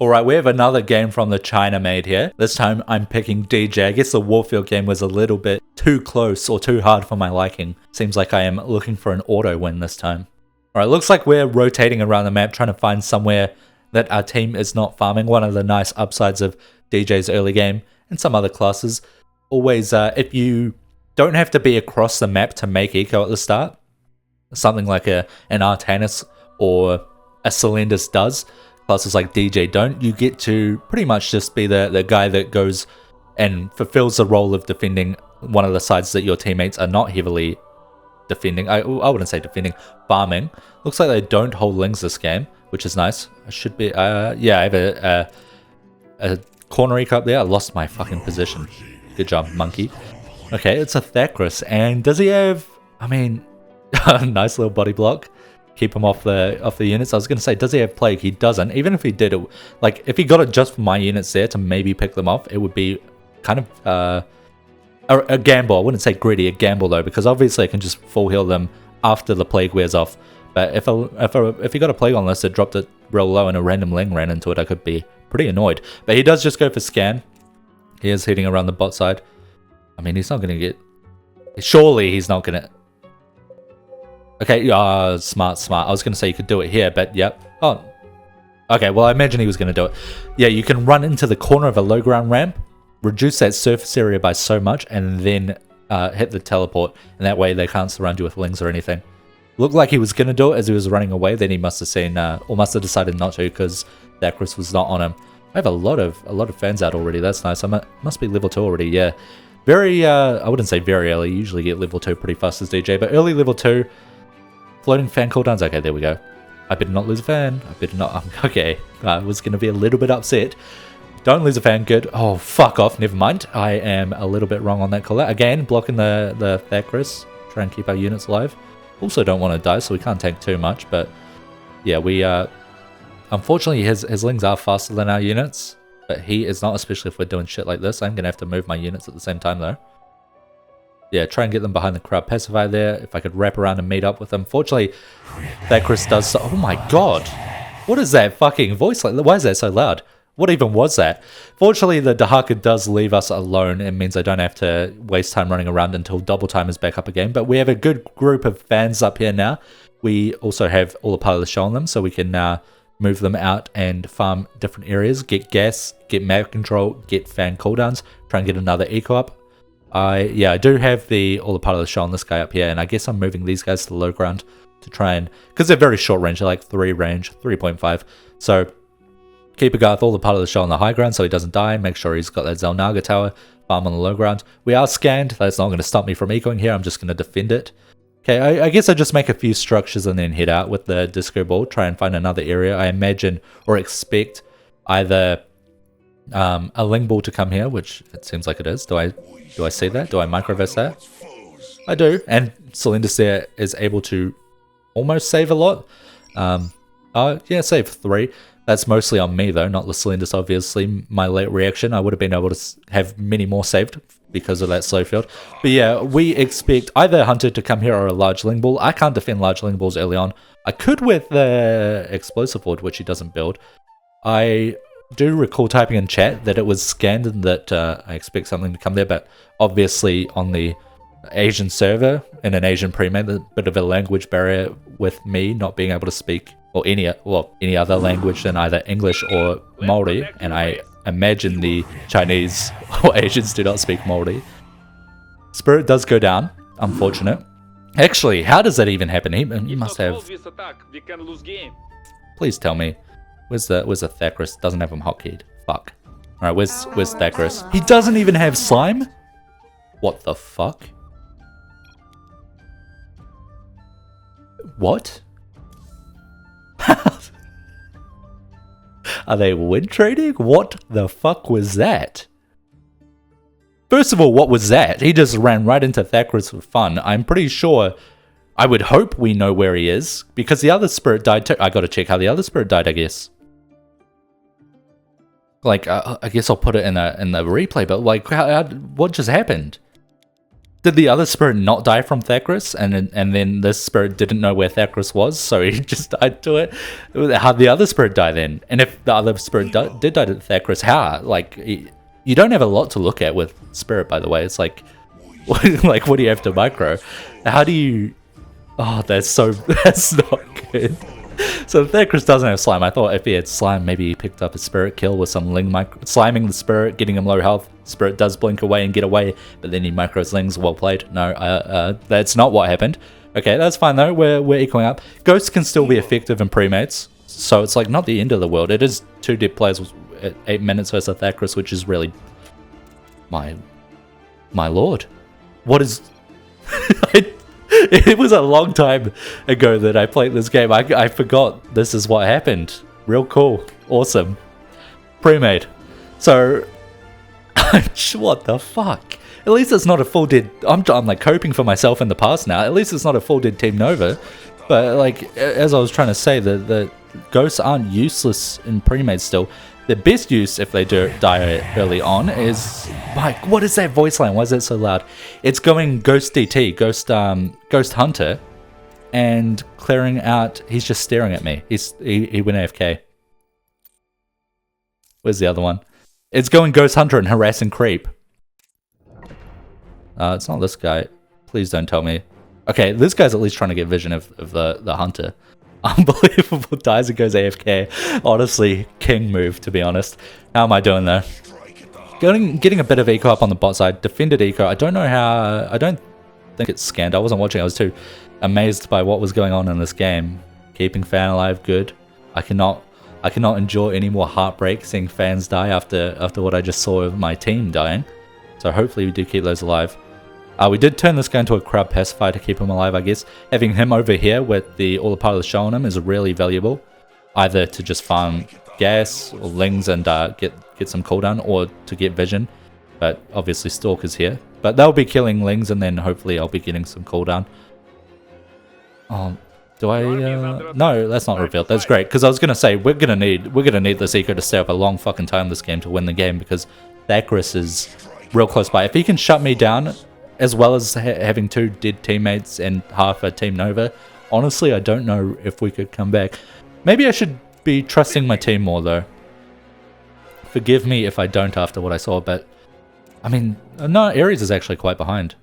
Alright, we have another game from the China made here. This time I'm picking DJ. I guess the Warfield game was a little bit too close or too hard for my liking. Seems like I am looking for an auto win this time. Alright, looks like we're rotating around the map trying to find somewhere that our team is not farming. One of the nice upsides of DJ's early game and some other classes. Always, if you don't have to be across the map to make eco at the start, something like an Artanis or a Cylindus does, classes like DJ don't, you get to pretty much just be the guy that goes and fulfills the role of defending one of the sides that your teammates are not heavily defending. I wouldn't say defending, farming. Looks like they don't hold lings this game, which is nice. I should be, yeah, I have a corner eco up there. I lost my fucking position. Good job, monkey. Okay, it's a Thackrus, and does he have, I mean, a nice little body block. Keep him off the units. I was going to say, does he have plague? He doesn't. Even if he did, like, if he got it just for my units there to maybe pick them off, it would be kind of a gamble. I wouldn't say greedy, a gamble though, because obviously I can just full heal them after the plague wears off. But if he got a plague on this, it dropped it real low and a random ling ran into it, I could be pretty annoyed. But he does just go for scan. He is heading around the bot side. I mean, he's not going to get... Surely he's not going to... Okay, smart. I was going to say you could do it here, but yep. Oh, okay, well, I imagine he was going to do it. Yeah, you can run into the corner of a low ground ramp, reduce that surface area by so much, and then hit the teleport, and that way they can't surround you with lings or anything. Looked like he was going to do it as he was running away, then he must have seen, or must have decided not to, because Thackrus was not on him. I have a lot of fans out already, that's nice. I must be level 2 already, yeah. Very, I wouldn't say very early, you usually get level 2 pretty fast as DJ, but early level 2, floating fan cooldowns. Okay, there we go. I better not lose a fan. I better not. Okay, I was going to be a little bit upset. Don't lose a fan. Good. Oh, fuck off. Never mind. I am a little bit wrong on that call out. Again, blocking the Thackrus. Try and keep our units alive. Also don't want to die, so we can't tank too much. But yeah, we unfortunately his lings are faster than our units, but he is not, especially if we're doing shit like this. I'm going to have to move my units at the same time though. Yeah, try and get them behind the crowd pacifier there. If I could wrap around and meet up with them. Fortunately, Thackrus does so. Oh my god. What is that fucking voice like? Why is that so loud? What even was that? Fortunately, the Dahaka does leave us alone. It means I don't have to waste time running around until double time is back up again. But we have a good group of fans up here now. We also have all the part of the show on them, so we can move them out and farm different areas. Get gas, get map control, get fan cooldowns. Try and get another eco up. I do have all the part of the show on this guy up here, and I guess I'm moving these guys to the low ground to try and, because they're very short range, they're like 3 range, 3.5. So keep a guy with all the part of the show on the high ground so he doesn't die. Make sure he's got that Zelnaga tower, farm on the low ground. We are scanned. That's not going to stop me from ecoing here. I'm just going to defend it. Okay, I guess I just make a few structures and then head out with the disco ball, try and find another area. I imagine or expect either a ling ball to come here, which it seems like it is. Do I see that? Do I microverse that? I do. And Cylindus there is able to almost save a lot. Yeah, save 3. That's mostly on me though, not the Cylindus obviously. My late reaction, I would have been able to have many more saved because of that slow field. But yeah, we expect either a Hunter to come here or a large ling ball. I can't defend large ling balls early on. I could with the explosive ward, which he doesn't build. I do recall typing in chat that it was scanned and that I expect something to come there, but obviously on the Asian server in an Asian pre-made, a bit of a language barrier with me not being able to speak or any other language than either English or Maori, and I imagine the Chinese or Asians do not speak Maori. Spirit does go down, unfortunate. Actually, how does that even happen? He must have... Please tell me. Where's the Thackrus? Doesn't have him hotkeyed. Fuck. Alright, where's Thackrus? He doesn't even have slime? What the fuck? What? Are they win trading? What the fuck was that? First of all, what was that? He just ran right into Thackrus for fun. I'm pretty sure, I would hope we know where he is, because the other spirit died too. I gotta check how the other spirit died, I guess. Like, I guess I'll put it in the replay, but like, what just happened? Did the other spirit not die from Thackrus, and then this spirit didn't know where Thackrus was, so he just died to it? How'd the other spirit die then? And if the other spirit did die to Thackrus, how? Like, you don't have a lot to look at with spirit, by the way. It's like, like, what do you have to micro? How do you... Oh, that's not good. So Thackrus doesn't have slime. I thought if he had slime, maybe he picked up a spirit kill with some Ling sliming the spirit, getting him low health. Spirit does blink away and get away, but then he micros Lings. Well played. No, that's not what happened. Okay, that's fine though. We're equaling up. Ghosts can still be effective in pre-mates, so it's like not the end of the world. It is 2 dead players at 8 minutes versus Thackrus, which is really my lord. What is? It was a long time ago that I played this game. I forgot this is what happened. Real cool. Awesome. Pre-made. So, what the fuck? At least it's not a full dead... I'm like coping for myself in the past now. At least it's not a full dead Team Nova. But like, as I was trying to say, the ghosts aren't useless in pre-made still. The best use, if they do die early on, is... Mike, what is that voice line? Why is it so loud? It's going Ghost DT, Ghost Hunter, and clearing out... He's just staring at me. He went AFK. Where's the other one? It's going Ghost Hunter and harassing creep. It's not this guy. Please don't tell me. Okay, this guy's at least trying to get vision of the hunter. Unbelievable, dies and goes AFK. Honestly, king move, to be honest. How am I doing though? Getting a bit of eco up on the bot side. Defended eco. I don't know how... I don't think it's scanned. I wasn't watching. I was too amazed by what was going on in this game. Keeping fan alive, good. I cannot endure any more heartbreak seeing fans die after what I just saw of my team dying. So hopefully we do keep those alive. We did turn this guy into a crowd pacifier to keep him alive, I guess. Having him over here with all the part of the show on him is really valuable. Either to just farm gas or Lings and get some cooldown, or to get vision. But obviously Stalker's here. But they'll be killing Lings, and then hopefully I'll be getting some cooldown. Oh, do I... No, that's not revealed. That's great, because I was gonna say we're gonna need this eco to stay up a long fucking time this game to win the game, because Thackrus is real close by. If he can shut me down, as well as having 2 dead teammates and half a Team Nova, honestly, I don't know if we could come back. Maybe I should be trusting my team more, though. Forgive me if I don't after what I saw, but... I mean, no, Ares is actually quite behind.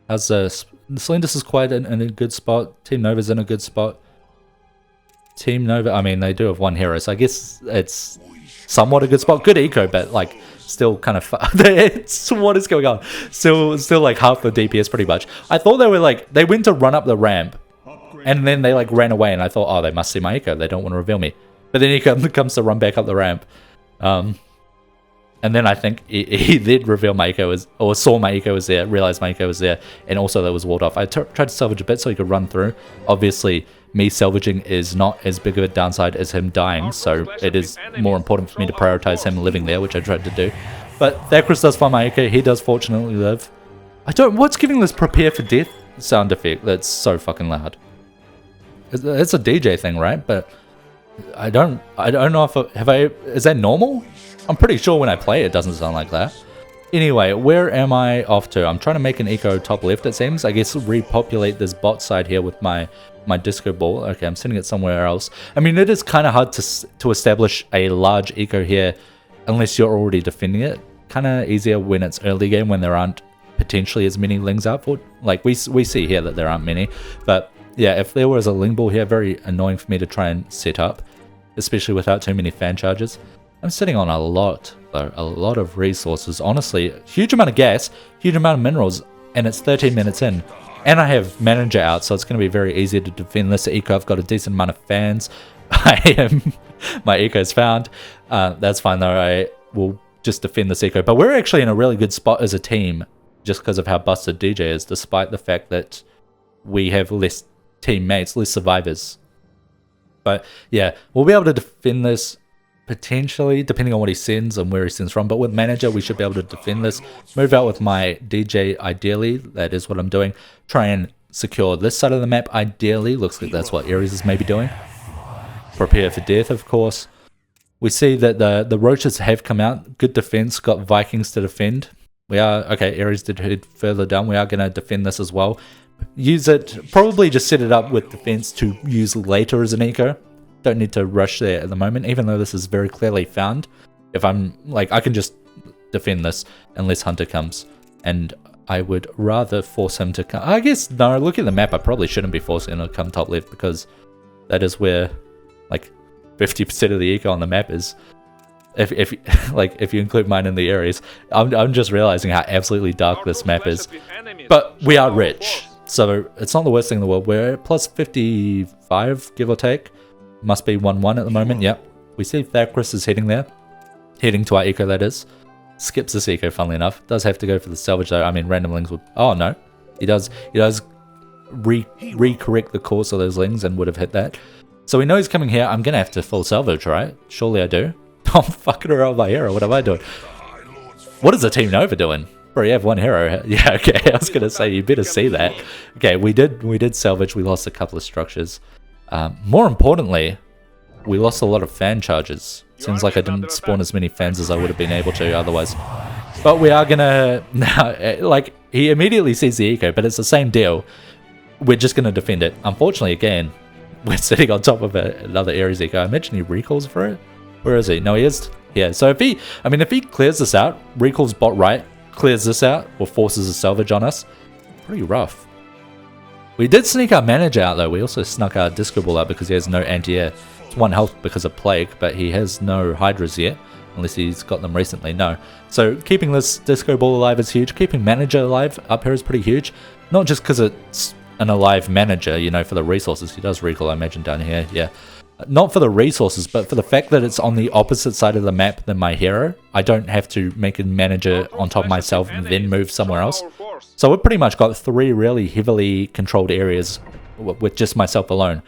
How's Slendus is quite in a good spot. Team Nova's in a good spot. Team Nova, I mean, they do have 1 hero, so I guess it's somewhat a good spot. Good eco, but, like... Still kind of it's what is going on? Still like half the DPS pretty much. I thought they were like, they went to run up the ramp and then they like ran away, and I thought, oh, they must see my eco, they don't want to reveal me. But then he comes to run back up the ramp. And then I think he did reveal my eco or saw my eco was there, realized my eco was there, and also that was walled off. I tried to salvage a bit so he could run through. Obviously, me salvaging is not as big of a downside as him dying, so it is more important for me to prioritize him living there, which I tried to do. But Thackrus does find my eco, he does fortunately live. What's giving this prepare for death sound effect that's so fucking loud? It's a DJ thing, right? But I don't know if is that normal? I'm pretty sure when I play it doesn't sound like that. Anyway, where am I off to? I'm trying to make an eco top left, it seems. I guess repopulate this bot side here with my disco ball. Okay, I'm sending it somewhere else. I mean, it is kind of hard to establish a large eco here unless you're already defending it. Kind of easier when it's early game, when there aren't potentially as many Lings out for. Like, we see here that there aren't many. But yeah, if there was a Ling ball here, very annoying for me to try and set up, especially without too many fan charges. I'm sitting on a lot, though, a lot of resources. Honestly, huge amount of gas, huge amount of minerals, and it's 13 minutes in. And I have manager out, so it's going to be very easy to defend this eco. I've got a decent amount of fans. My eco's found. That's fine though. I will just defend this eco. But we're actually in a really good spot as a team, just because of how busted DJ is, despite the fact that we have less teammates, less survivors. But yeah, we'll be able to defend this potentially, depending on what he sends and where he sends from. But with manager, we should be able to defend this. Move out with my DJ ideally. That is what I'm doing. Try and secure this side of the map ideally. Looks like that's what Ares is maybe doing. Prepare for death, of course. We see that the roaches have come out. Good defense. Got Vikings to defend. We are, okay, Ares did head further down. We are going to defend this as well. Use it, probably just set it up with defense to use later as an eco. Don't need to rush there at the moment, even though this is very clearly found. If I'm, like, I can just defend this unless Hunter comes. And I would rather force him to come. I guess, no, look at the map. I probably shouldn't be forcing him to come top left because that is where, like, 50% of the eco on the map is. If like if you include mine in the areas, I'm just realizing how absolutely dark this map is. But we are rich, so it's not the worst thing in the world. We're at plus 55, give or take. Must be 1-1 at the moment. Yep. We see Thackrus is heading there, heading to our eco. That is, skips this eco. Funnily enough, does have to go for the salvage though. I mean, random lings would. Oh no, he does. He does recorrect the course of those lings and would have hit that. So we know he's coming here. I'm gonna have to full salvage, right? Surely I do. I'm fucking around with my hero. What am I doing? What is the Team Nova doing? Bro, you have one hero. Yeah, okay. I was gonna say you better see that. Okay, we did salvage. We lost a couple of structures. More importantly, we lost a lot of fan charges. Seems like I didn't spawn as many fans as I would have been able to otherwise. But we are gonna now. Like he immediately sees the eco, but it's the same deal. We're just gonna defend it. Unfortunately, again, we're sitting on top of another Ares eco. I imagine he recalls for it. Where is he? No, he is here. So if he clears this out, recalls bot right, clears this out, or forces a salvage on us, pretty rough. We did sneak our manager out though. We also snuck our disco ball out because he has no anti-air. It's 1 health because of plague, but he has no hydras yet, unless he's got them recently. No. So keeping this disco ball alive is huge. Keeping manager alive up here is pretty huge. Not just because it's an alive manager, you know, for the resources. He does recall, I imagine, down here. Yeah. Not for the resources, but for the fact that it's on the opposite side of the map than my hero. I don't have to make a manager on top of myself and then move somewhere else. So we've pretty much got 3 really heavily controlled areas with just myself alone.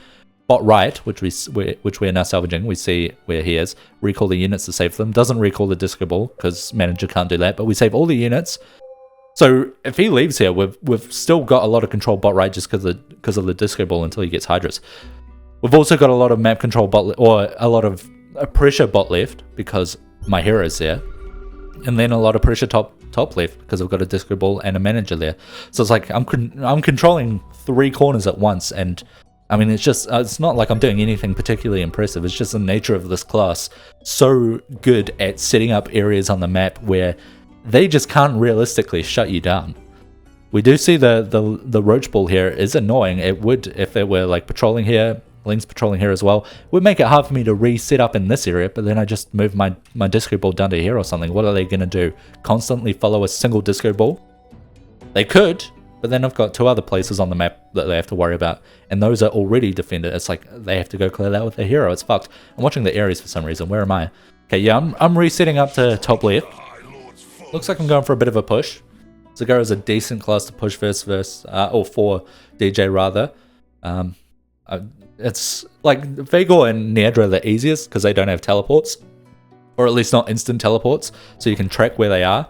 Bot right, which we are now salvaging, we see where he is. Recall the units to save them. Doesn't recall the disco ball because manager can't do that, but we save all the units. So if he leaves here, we've still got a lot of control bot right just because of the disco ball until he gets hydras. We've also got a lot of map control bot, or a lot of pressure bot left because my hero's there, and then a lot of pressure top left because I've got a disco ball and a manager there. So it's like I'm controlling 3 corners at once, and I mean it's not like I'm doing anything particularly impressive. It's just the nature of this class, so good at setting up areas on the map where they just can't realistically shut you down. We do see the roach ball here is annoying. It would if it were like patrolling here. Lings patrolling here as well. Would make it hard for me to reset up in this area, but then I just move my disco ball down to here or something. What are they going to do? Constantly follow a single disco ball? They could, but then I've got 2 other places on the map that they have to worry about, and those are already defended. It's like they have to go clear that with their hero. It's fucked. I'm watching the areas for some reason. Where am I? Okay, yeah, I'm resetting up to top left. Looks like I'm going for a bit of a push. Zerg is a decent class to push or for DJ rather. It's like Vagor and Neadra are the easiest because they don't have teleports, or at least not instant teleports, so you can track where they are.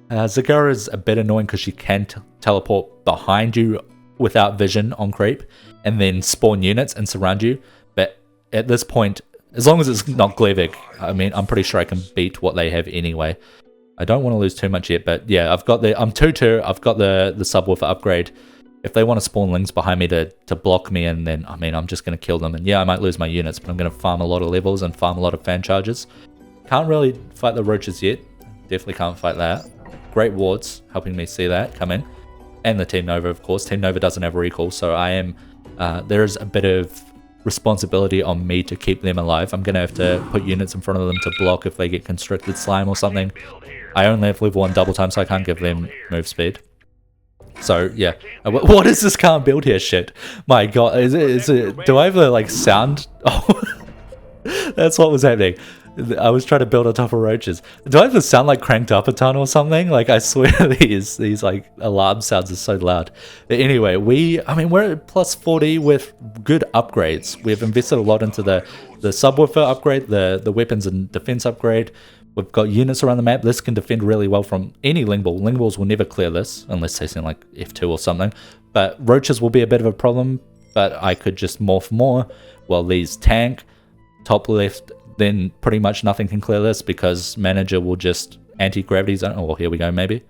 Zagara is a bit annoying because she can teleport behind you without vision on creep and then spawn units and surround you. But at this point, as long as it's not Glevig, I mean, I'm pretty sure I can beat what they have anyway. I don't want to lose too much yet, but yeah, I'm 2-2. I've got the subwoofer upgrade. If they want to spawn lings behind me to block me, and then, I mean, I'm just going to kill them. And yeah, I might lose my units, but I'm going to farm a lot of levels and farm a lot of fan charges. Can't really fight the roaches yet. Definitely can't fight that. Great wards, helping me see that come in. And the Team Nova, of course. Team Nova doesn't have a recall, so I am... there is a bit of responsibility on me to keep them alive. I'm going to have to put units in front of them to block if they get constricted slime or something. I only have level 1 double time, so I can't give them move speed. So yeah, what is this can't build here shit? My god, is it? Do I have the like sound? Oh, that's what was happening. I was trying to build on top of roaches. Do I have the sound like cranked up a ton or something? Like I swear these like alarm sounds are so loud. But anyway, we're at plus 40 with good upgrades. We've invested a lot into the subwoofer upgrade, the weapons and defense upgrade. We've got units around the map. This can defend really well from any Ling Ball. Ling Balls will never clear this, unless they send like F2 or something. But roaches will be a bit of a problem, but I could just morph more. While these tank, top left, then pretty much nothing can clear this because manager will just anti-gravity zone. Oh, well, here we go, maybe.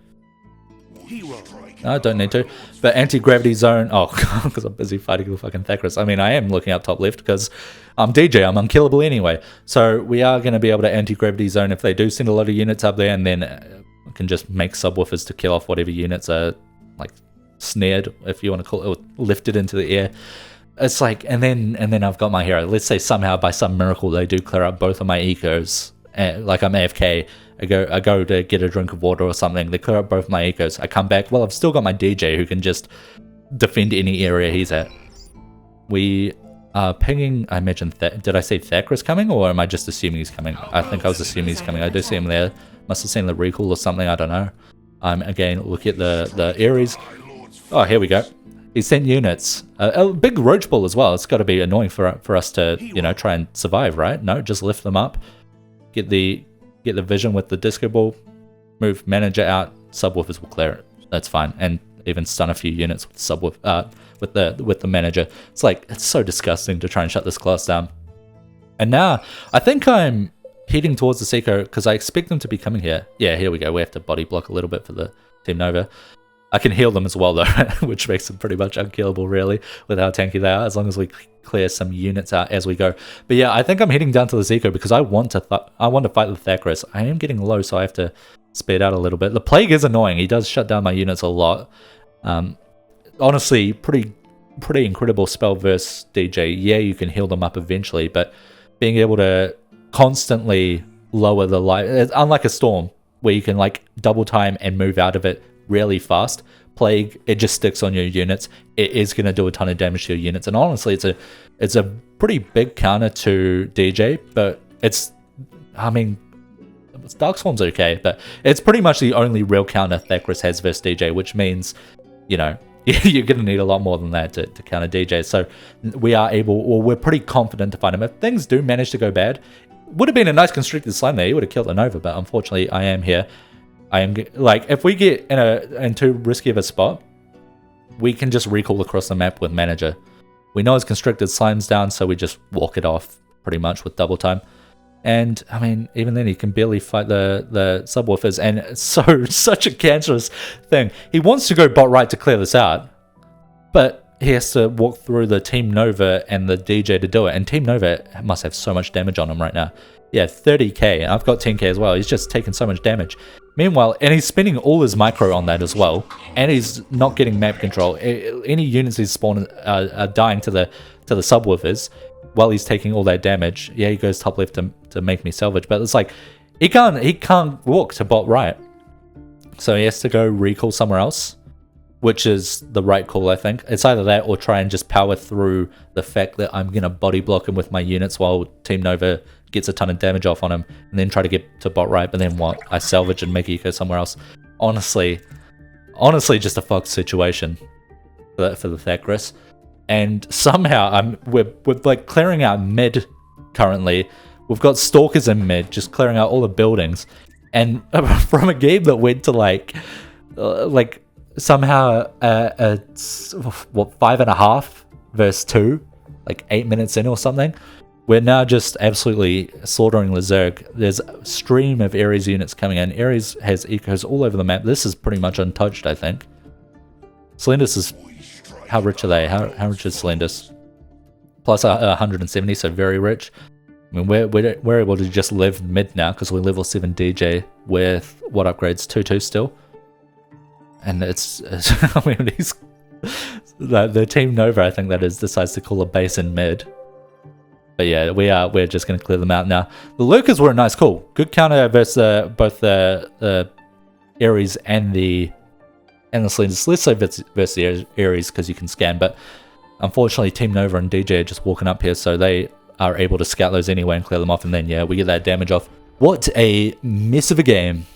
No, I don't need to. But anti-gravity zone... Oh, because I'm busy fighting the fucking Thackrus. I mean, I am looking up top left because I'm DJ. I'm unkillable anyway. So we are going to be able to anti-gravity zone if they do send a lot of units up there, and then I can just make subwoofers to kill off whatever units are, like, snared, if you want to call it, or lifted into the air. It's like... And then I've got my hero. Let's say somehow, by some miracle, they do clear up both of my ecos. Like, I'm AFK. I go to get a drink of water or something. They clear up both my ecos. I come back. Well, I've still got my DJ who can just defend any area he's at. We are pinging. I imagine. Did I say Thackrus coming, or am I just assuming he's coming? I think I was assuming he's coming. I do see him there. Must have seen the recall or something. I don't know. Again, look at the Ares. Oh, here we go. He sent units. A big roach ball as well. It's got to be annoying for us to, you know, try and survive, right? No, just lift them up. Get the vision with the disco ball, move manager out, subwoofers will clear it. That's fine, and even stun a few units with with the manager. It's like, it's so disgusting to try and shut this class down. And now I think I'm heading towards the Seiko because I expect them to be coming here. Yeah, here we go. We have to body block a little bit for the Team Nova. I can heal them as well though, which makes them pretty much unkillable really with how tanky they are, as long as we clear some units out as we go. But yeah, I think I'm heading down to the Zico because I want to fight the Thackrus. I am getting low, so I have to speed out a little bit. The Plague is annoying. He does shut down my units a lot. Honestly, pretty incredible spell versus DJ. Yeah, you can heal them up eventually, but being able to constantly lower the life, unlike a Storm where you can like double time and move out of it really fast. Plague, it just sticks on your units. It is going to do a ton of damage to your units, and honestly, it's a pretty big counter to DJ. But I mean, Darkstorm's okay, but it's pretty much the only real counter Thackrus has versus DJ, which means, you know, you're going to need a lot more than that to counter DJ. So we're pretty confident to fight him. If things do manage to go bad, would have been a nice constricted slime there. He would have killed the Nova, but unfortunately, I am here. Like, if we get in too risky of a spot, we can just recall across the map with manager. We know his constricted slime's down, so we just walk it off pretty much with double time. And I mean, even then he can barely fight the subwoofers, and it's such a cancerous thing. He wants to go bot right to clear this out, but he has to walk through the Team Nova and the DJ to do it. And Team Nova must have so much damage on him right now. Yeah, 30k. I've got 10k as well. He's just taking so much damage. Meanwhile, and he's spending all his micro on that as well, and he's not getting map control. Any units he's spawning are dying to the subwoofers while he's taking all that damage. Yeah, he goes top left to make me salvage, but it's like he can't walk to bot right, so he has to go recall somewhere else, which is the right call, I think. It's either that or try and just power through the fact that I'm gonna body block him with my units while Team Nova gets a ton of damage off on him, and then try to get to bot right, but then what? I salvage and make eco somewhere else. Honestly, just a fucked situation for the Thackrus. And somehow we're like clearing out mid currently. We've got stalkers in mid, just clearing out all the buildings. And from a game that went to like somehow 5.5 versus 2, like 8 minutes in or something. We're now just absolutely slaughtering the Zerg. There's a stream of Ares units coming in. Ares has ecos all over the map. This is pretty much untouched, I think. Slendus is... How rich are they? How rich is Slendus? Plus 170, so very rich. I mean, we're able to just live mid now because we're level 7 DJ with what upgrades? 2-2 still. And it's I mean, the Team Nova, I think that is, decides to call a base in mid. But yeah, we're just going to clear them out now. The Lurkers were a nice call. Good counter versus both the Ares and the Slenders. Less so versus the Ares because you can scan, but unfortunately Team Nova and DJ are just walking up here, so they are able to scout those anyway and clear them off, and then yeah, we get that damage off. What a mess of a game.